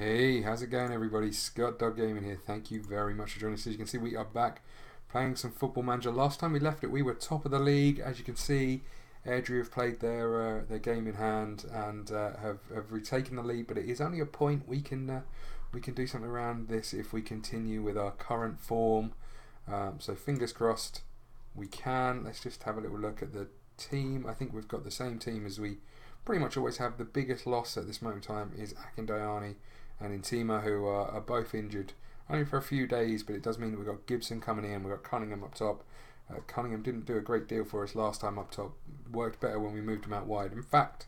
Hey, how's it going, everybody? ScottDogGaming here. Thank you very much for joining us. As you can see, we are back playing some Football Manager. Last time we left it, we were top of the league. As you can see, Airdrie have played their game in hand and have retaken the lead. But it is only a point. We can do something around this if we continue with our current form. So fingers crossed, we can. Let's just have a little look at the team. I think we've got the same team as we pretty much always have. The biggest loss at this moment in time is Akindayani and Intima, who are both injured only for a few days, but it does mean that we've got Gibson coming in, we've got Cunningham up top. Cunningham didn't do a great deal for us last time up top, worked better when we moved him out wide. In fact,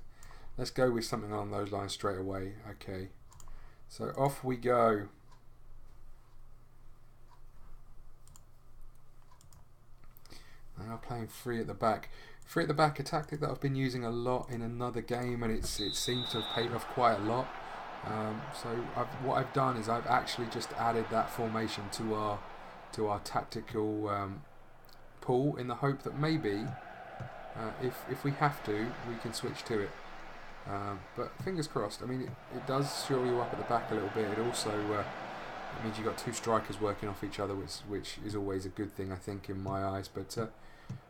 let's go with something along those lines straight away. Okay, so off we go. Now playing three at the back. Three at the back, a tactic that I've been using a lot in another game, and it seems to have paid off quite a lot. So what I've done is I've actually just added that formation to our tactical pool in the hope that maybe if we have to, we can switch to it. But fingers crossed. I mean, it does shore you up at the back a little bit. It also it means you've got two strikers working off each other, which is always a good thing, I think, in my eyes. But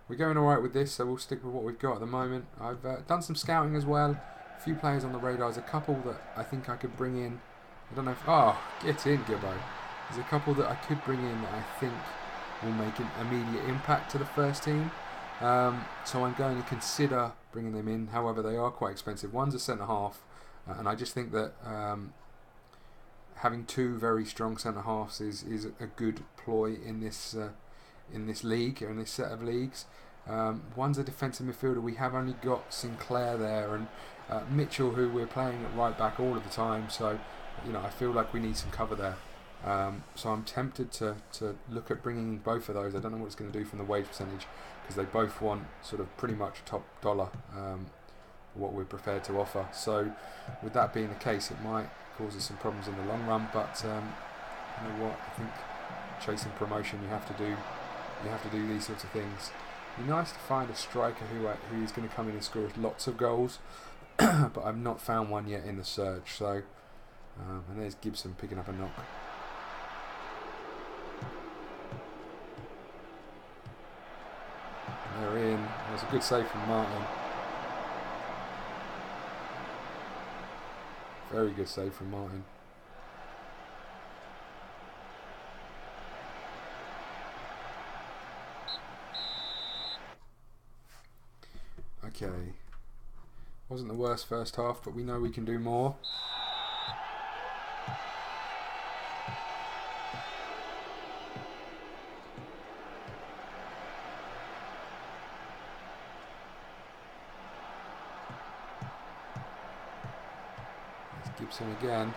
we're going alright with this, so we'll stick with what we've got at the moment. I've done some scouting as well. A few players on the radar. There's a couple that I think I could bring in. I don't know if... Oh, get in, Gibbo. There's a couple that I could bring in that I think will make an immediate impact to the first team. So I'm going to consider bringing them in. However, they are quite expensive. One's a centre-half, and I just think that having two very strong centre-halves is a good ploy in this league, or in this set of leagues. One's a defensive midfielder. We have only got Sinclair there and Mitchell, who we're playing at right back all of the time. So, I feel like we need some cover there. So I'm tempted to look at bringing both of those. I don't know what it's going to do from the wage percentage, because they both want sort of pretty much top dollar what we're prepared to offer. So with that being the case, it might cause us some problems in the long run. But you know what? I think chasing promotion, you have to do these sorts of things. It'd be nice to find a striker who is going to come in and score lots of goals, but I've not found one yet in the search. So, and there's Gibson picking up a knock. They're in. That was a good save from Martin. Very good save from Martin. Okay, wasn't the worst first half, but we know we can do more. There's Gibson again,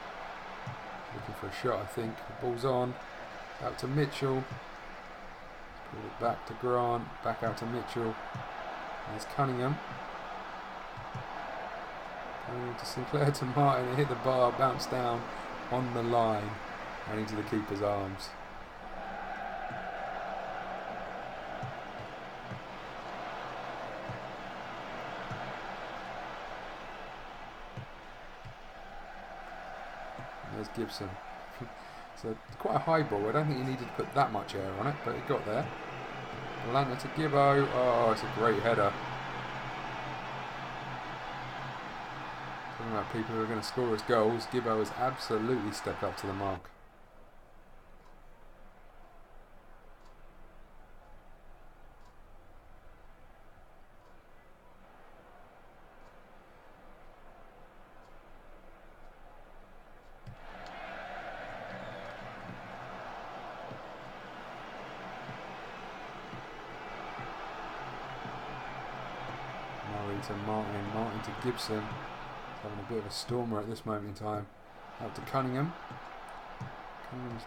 looking for a shot. I think the ball's on, out to Mitchell. Pull it back to Grant, back out to Mitchell. There's Cunningham. Going to Sinclair to Martin. It hit the bar, bounced down on the line and into the keeper's arms. And there's Gibson. So quite a high ball. I don't think you needed to put that much air on it, but it got there. Lantner to Gibbo. Oh, it's a great header. Talking about people who are going to score us goals, Gibbo has absolutely stepped up to the mark. To Martin to Gibson. He's having a bit of a stormer at this moment in time. Out to Cunningham. Cunningham's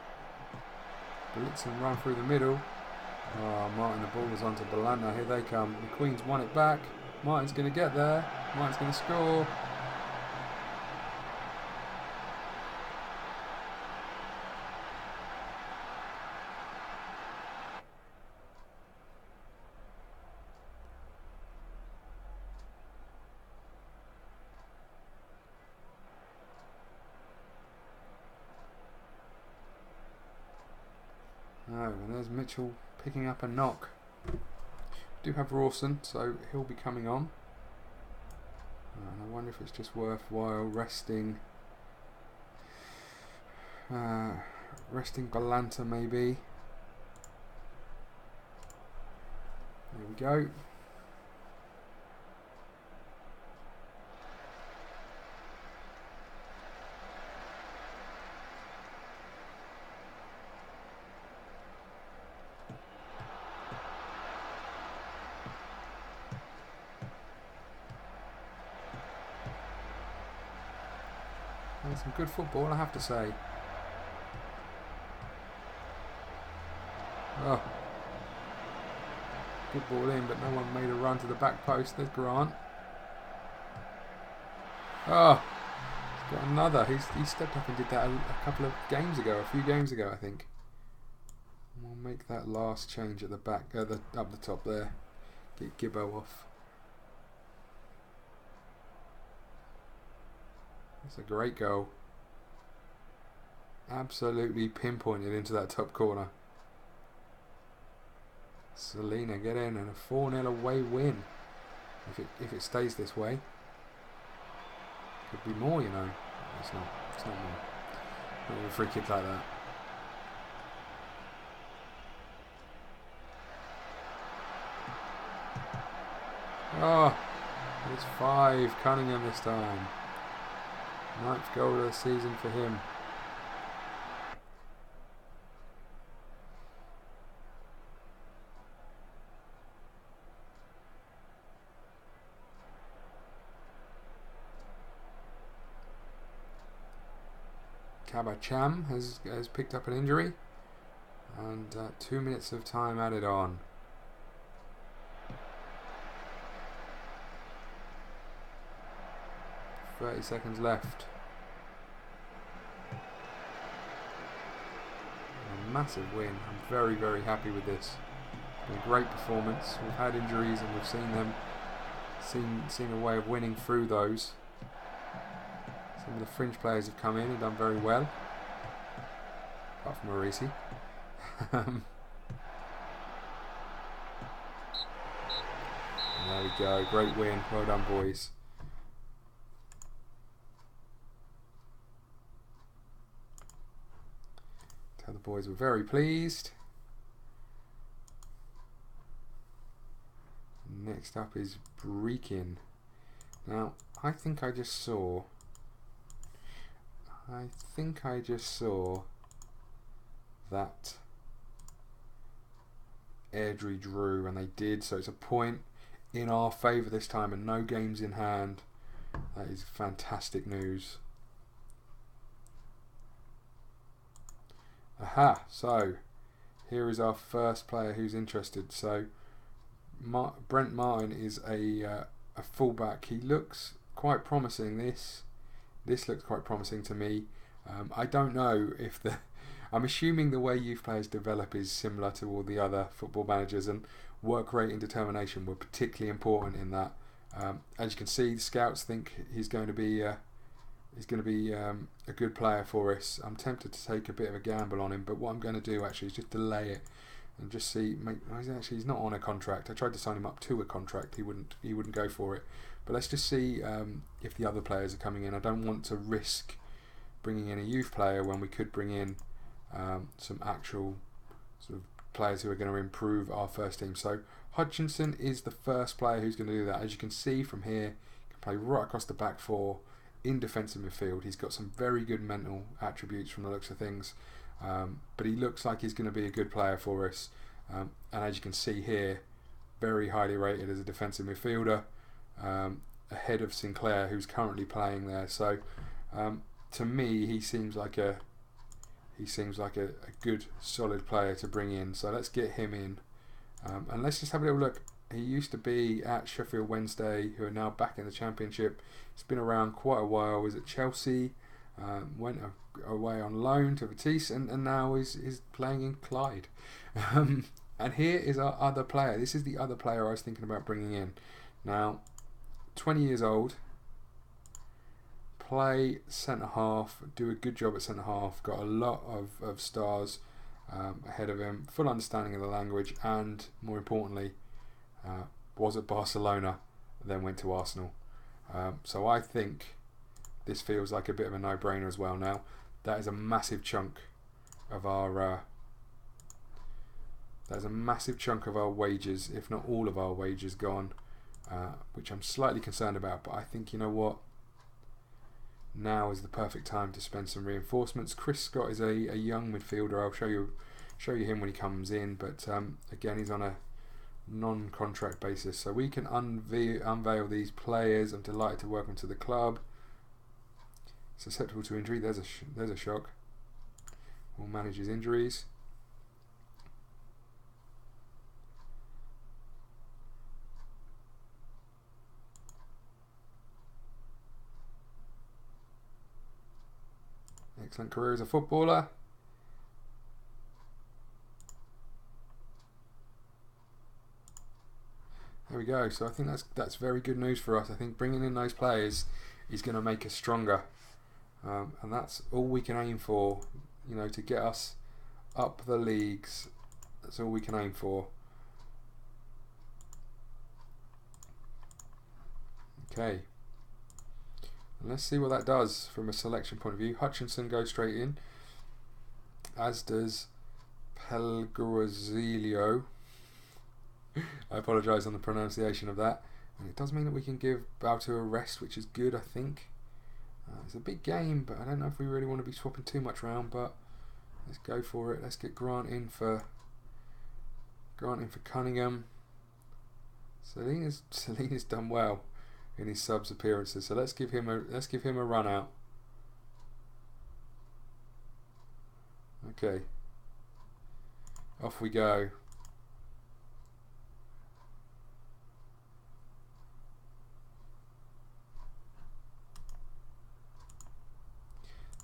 blitzing run through the middle. Oh, Martin, the ball is onto Balanta. Here they come. The Queen's won it back. Martin's going to get there. Martin's going to score. No, and there's Mitchell picking up a knock. Do have Rawson, so he'll be coming on. And I wonder if it's just worthwhile resting Balanta maybe. There we go. That's some good football, I have to say. Oh, good ball in, but no one made a run to the back post. There's Grant. Oh, he's got another. He stepped up and did that a couple of games ago, a few games ago, I think. We'll make that last change at the back, up the top there. Get Gibbo off. It's a great goal. Absolutely pinpointed into that top corner. Selena, get in, and a 4-0 away win. If it stays this way, could be more, you know. It's not. It's not more. Not with a free kick like that. Oh, it's 5. Cunningham this time. 9th goal of the season for him. Kabacham has picked up an injury, and 2 minutes of time added on. .30 seconds left. A massive win. I'm very, very happy with this. Been a great performance. We've had injuries and we've seen them seen a way of winning through those. Some of the fringe players have come in and done very well. Apart from Marisi. There we go. Great win. Well done, boys. The boys were very pleased. Next up is Breakin. Now, I think I just saw that Airdrie drew, and they did, so it's a point in our favour this time and no games in hand. That is fantastic news. Aha, so here is our first player who's interested. So Brent Martin is a fullback. He looks quite promising. This looks quite promising to me. I don't know if I'm assuming the way youth players develop is similar to all the other football managers, and work rate and determination were particularly important in that. As you can see, the scouts think he's going to be a good player for us. I'm tempted to take a bit of a gamble on him, but what I'm going to do actually is just delay it and just see. He's not on a contract. I tried to sign him up to a contract. He wouldn't go for it. But let's just see if the other players are coming in. I don't want to risk bringing in a youth player when we could bring in some actual sort of players who are going to improve our first team. So Hutchinson is the first player who's going to do that. As you can see from here, he can play right across the back four in defensive midfield. He's got some very good mental attributes from the looks of things, but he looks like he's going to be a good player for us. And as you can see here, very highly rated as a defensive midfielder, ahead of Sinclair, who's currently playing there. So to me, he seems like a good, solid player to bring in. So let's get him in, and let's just have a little look. He used to be at Sheffield Wednesday, who are now back in the Championship. He's been around quite a while. Was at Chelsea, went away on loan to Vitesse, and now is playing in Clyde. And here is our other player. This is the other player I was thinking about bringing in. Now, 20 years old, play centre half, do a good job at centre half, got a lot of stars ahead of him, full understanding of the language, and more importantly, was at Barcelona, then went to Arsenal. So I think this feels like a bit of a no-brainer as well now. That is a massive chunk of our wages, if not all of our wages, gone, which I'm slightly concerned about. But I think, you know what, now is the perfect time to spend some reinforcements. Chris Scott is a young midfielder. I'll show you him when he comes in, but again, he's on a non-contract basis, so we can unveil these players. I'm delighted to welcome to the club. Susceptible to injury. There's a shock. We'll manage his injuries. Excellent career as a footballer. There we go. So I think that's very good news for us. I think bringing in those players is going to make us stronger, and that's all we can aim for. You know, to get us up the leagues. That's all we can aim for. Okay. And let's see what that does from a selection point of view. Hutchinson goes straight in, as does Pelgrazilio. I apologise on the pronunciation of that. And it does mean that we can give Bauto a rest, which is good, I think. It's a big game, but I don't know if we really want to be swapping too much around, but let's go for it. Let's get Grant in for Cunningham. Selena's done well in his subs appearances, so let's give him a run out. Okay, off we go.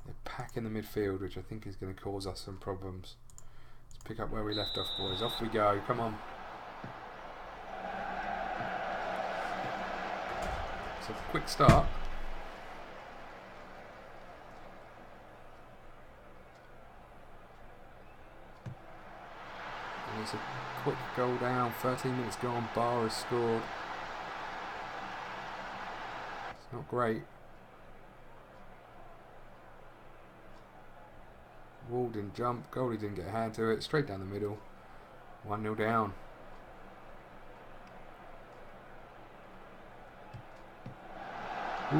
They're packing the midfield, which I think is going to cause us some problems. Let's pick up where we left off, boys. Off we go. Come on. So quick start. And it's a quick goal down. 13 minutes gone. Bar has scored. It's not great. Wall didn't jump. Goalie didn't get a hand to it. Straight down the middle. 1-0 down. Ooh.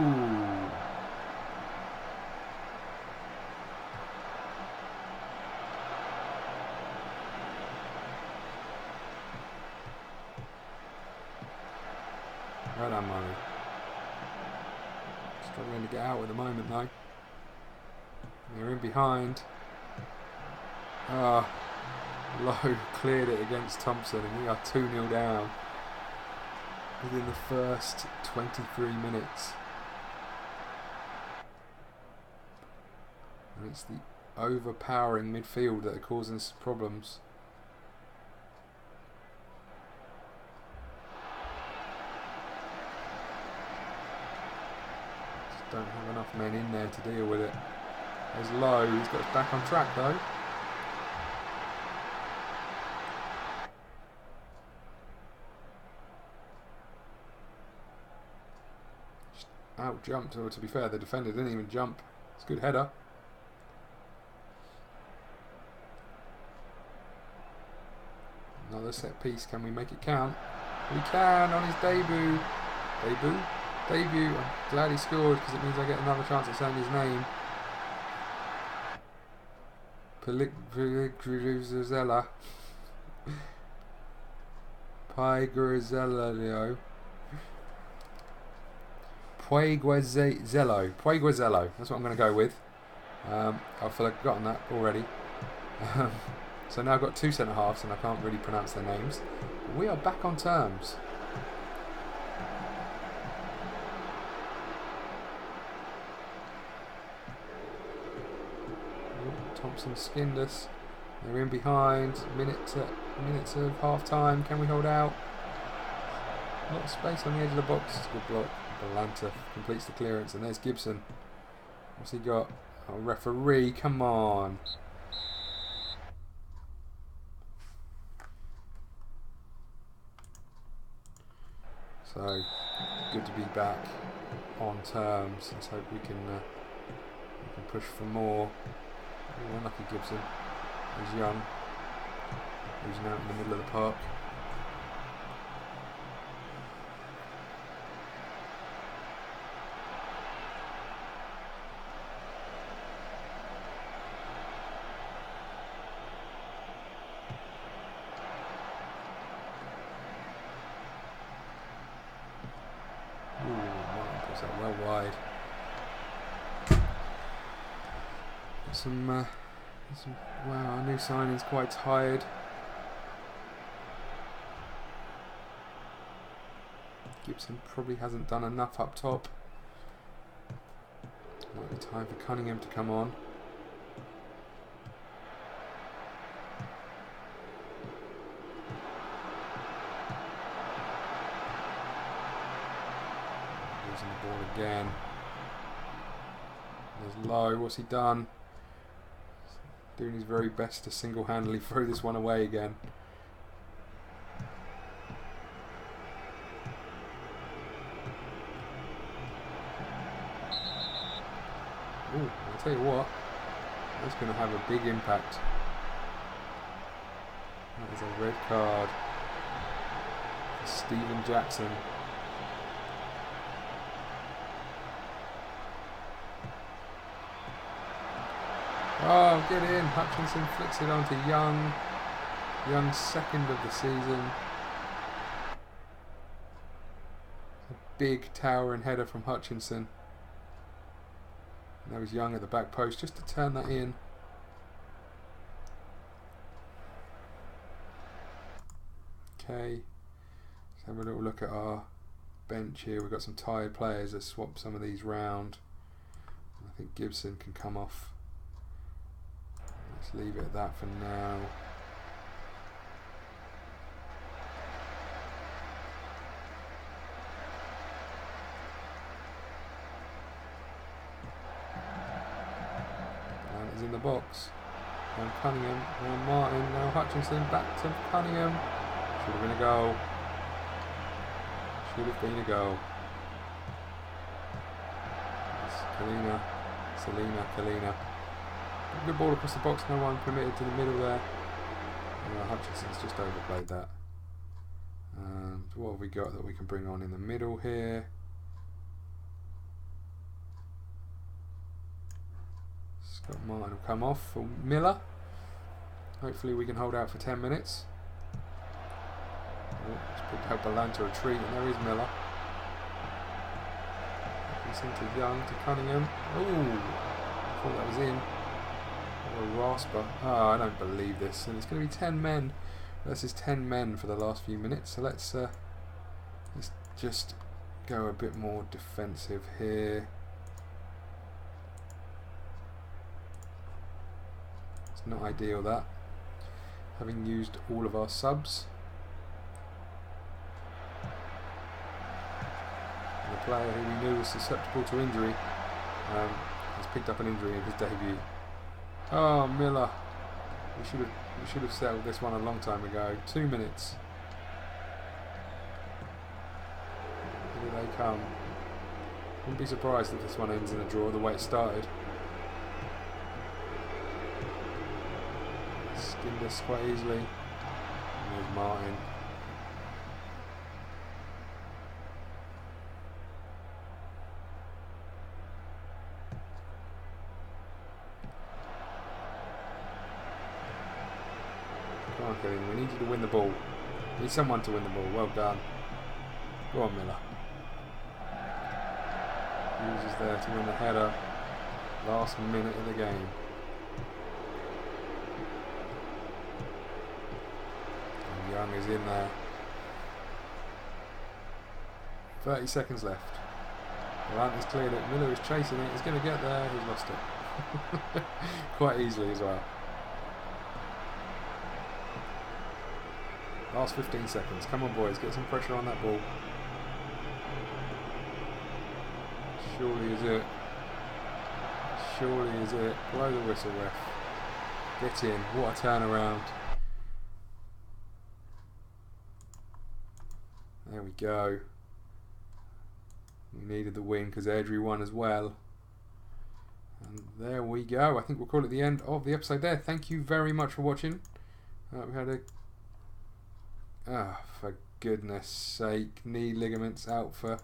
Well done, Murray. Struggling to get out at the moment, though. They're in behind. Low cleared it against Thompson, and we are 2-0 down within the first 23 minutes. And it's the overpowering midfield that are causing us problems. Just don't have enough men in there to deal with it. There's Lowe, he's got us back on track though. Just out jumped, or to be fair, the defender didn't even jump. It's a good header. Another set piece, can we make it count? We can, on his debut. Debut. I'm glad he scored because it means I get another chance at saying his name. Pelgrazilio. Pueguezello. That's what I'm going to go with. I've forgotten that already. So now I've got two centre halves and I can't really pronounce their names. We are back on terms. Thompson skinned us. They're in behind. Minutes of half time. Can we hold out? A lot of space on the edge of the box. It's a good block. Belanta completes the clearance, and there's Gibson. What's he got? Oh, referee, come on. So good to be back on terms. Let's hope we can push for more. Ooh, unlucky Gibson. He's young. He's now in the middle of the park. Well wide. Some wow, our new signing's quite tired. Gibson probably hasn't done enough up top. Might be time for Cunningham to come on. Losing the ball again. There's Lowe. What's he done? Doing his very best to single-handedly throw this one away again. Ooh, I'll tell you what, that's going to have a big impact. That is a red card for Stephen Jackson. Oh, get in. Hutchinson flicks it onto Young. Young's second of the season. A big towering header from Hutchinson. Now he's Young at the back post just to turn that in. Okay. Let's have a little look at our bench here. We've got some tired players. Let's swap some of these round. I think Gibson can come off. Let's leave it at that for now. And it's in the box. Now Cunningham, now Martin, now Hutchinson, back to Cunningham. Should have been a goal. Should have been a goal. It's Kalina. Good ball across the box, no one committed to the middle there. Hutchinson's just overplayed that. And what have we got that we can bring on in the middle here? Scott Martin will come off for Miller. Hopefully we can hold out for 10 minutes. Oh, just picked out Balan to retreat, and there is Miller. To Young, to Cunningham. Oh, I thought that was in. A rasper. Oh, I don't believe this. And it's going to be 10 men versus 10 men for the last few minutes. So let's just go a bit more defensive here. It's not ideal, that. Having used all of our subs. And the player who we knew was susceptible to injury has picked up an injury in his debut. Oh, Miller. We should have settled this one a long time ago. 2 minutes. Here they come. Wouldn't be surprised if this one ends in a draw the way it started. Skinned this quite easily. And there's Martin. We need you to win the ball. We need someone to win the ball. Well done. Go on, Miller. Hughes is there to win the header. Last minute of the game. And Young is in there. 30 seconds left. Grant has cleared it. Miller is chasing it. He's going to get there. He's lost it. Quite easily as well. Last 15 seconds. Come on, boys. Get some pressure on that ball. Surely is it. Surely is it. Blow the whistle, ref. Get in. What a turnaround. There we go. We needed the win because Airdrie won as well. And there we go. I think we'll call it the end of the episode there. Thank you very much for watching. We had a... for goodness sake. Knee ligaments out for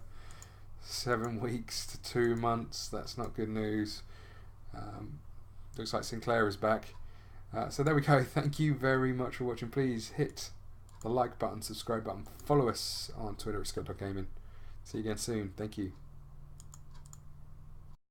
7 weeks to 2 months. That's not good news. Looks like Sinclair is back. So there we go. Thank you very much for watching. Please hit the like button, subscribe button, follow us on Twitter at ScottDogGaming. See you again soon. Thank you.